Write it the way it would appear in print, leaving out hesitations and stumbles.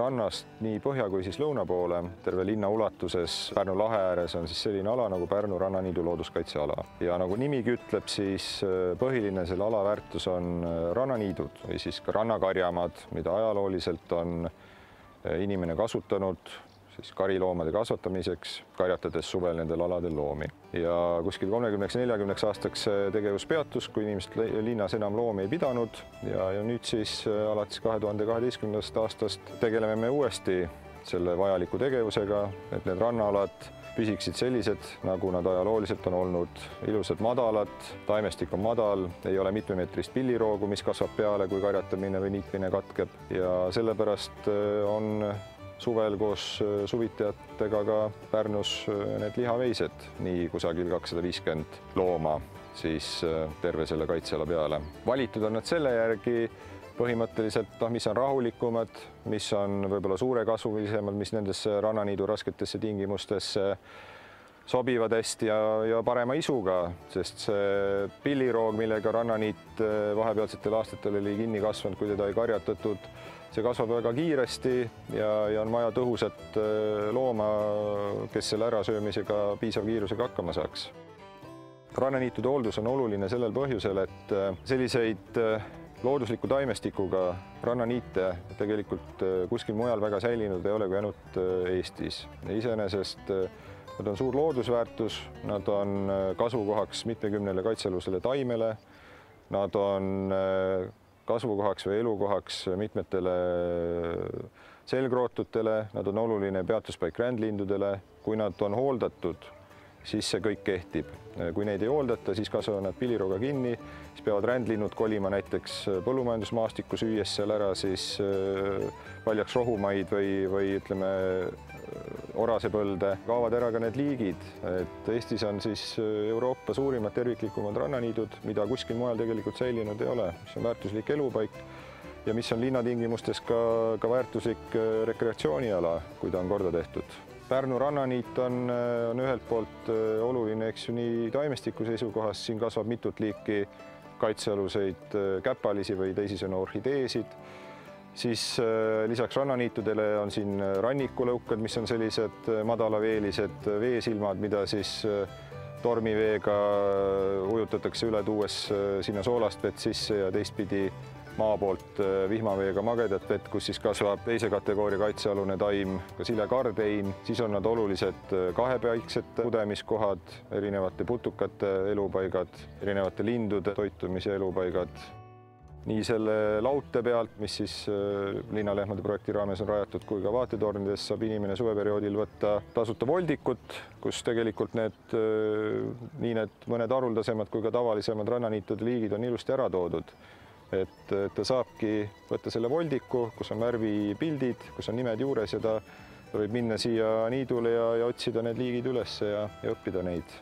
rannast nii põhja kui siis lõuna poole, terve linna ulatuses Pärnu lahe ääres on siis selline ala nagu Pärnu rannaniidu looduskaitseala. Ja nagu nimigi ütleb, siis põhiline selle ala väärtus on rannaniidud või siis ka rannakarjamaad, mida ajalooliselt on inimene kasutanud siis kariloomade kasvatamiseks, karjatades suvel nendel aladel loomi. Ja kuskil 30–40 aastaks tegevus peatus, kui inimesed linnas enam loomi ei pidanud ja nüüd siis alates 2012. aastast tegeleme me uuesti selle vajaliku tegevusega, et need rannaalad püsiksid sellised, nagu nad ajalooliselt on olnud. Ilusad madalad, taimestik on madal, ei ole mitmemeetrist pilliroogu, mis kasvab peale, kui karjatamine või niitmine katkeb ja sellepärast on suvel koos suvitajatega ka Pärnus need lihaveised, nii kusagil 250 looma siis terve selle kaitseala peale. Valitud on nad selle järgi põhimõtteliselt, mis on rahulikumad, mis on võib-olla suurekasvulisemad, mis nendesse rannaniidu rasketesse tingimustesse sobivad hästi ja parema isuga, sest see pilliroog, millega rannaniit vahepealsetel aastatel oli kinni kasvanud, kui teda ei karjatatud, see kasvab väga kiiresti ja on vaja tõhusat looma, kes selle ärasöömisega piisava kiirusega hakkama saaks. Rannaniitude hooldus on oluline sellel põhjusel, et selliseid loodusliku taimestikuga rannaniite tegelikult kuskil mujal väga säilinud ei ole kui ainult Eestis. Iseenesest nad on suur loodusväärtus, nad on kasvukohaks mitmekümnele kaitsealusele taimele, nad on kasvukohaks või elukohaks mitmetele selgrootutele, nad on oluline peatuspaik rändlindudele. Kui nad on hooldatud, siis see kõik kehtib. Kui neid ei hooldata, siis kasvavad nad pillirooga kinni, siis peavad rändlinnud kolima näiteks põllumajandusmaastikku, süües seal ära siis paljaks rohumaid või ütleme orasepõlde, kaovad ära ka need liigid. Et Eestis on siis Euroopa suurimad terviklikumad rannaniidud, mida kuskil mujal tegelikult säilinud ei ole, mis on väärtuslik elupaik ja mis on linnatingimustes ka väärtuslik rekreatsiooniala, kui ta on korda tehtud. Pärnu rannaniit on ühelt poolt oluline, eks ju, nii taimestiku seisukohast, siin kasvab mitut liiki kaitsealuseid käpalisi või teisisõnu orhideesid. Siis lisaks rannaniitudele on siin rannikulõukad, mis on sellised madalaveelised veesilmad, mida siis tormiveega ujutatakse üle, tuues sinna soolast vett sisse ja teistpidi maa poolt vihmaveega magedat vett, kus siis kasvab teise kategooria kaitsealune taim, ka silekardein. Siis on nad olulised kahepaiksed udemiskohad, erinevate putukate elupaigad, erinevate lindude toitumise elupaigad. Nii selle laute pealt, mis siis linnalehmade projekti raames on rajatud, kui ka vaatetornides saab inimene suveperioodil võtta tasuta voldikut, kus tegelikult need mõned haruldasemad kui ka tavalisemad rannaniitude liigid on ilusti ära toodud. Et ta saabki võtta selle voldiku, kus on värvipildid, kus on nimed juures ja ta võib minna siia niidule ja otsida need liigid üles ja õppida neid.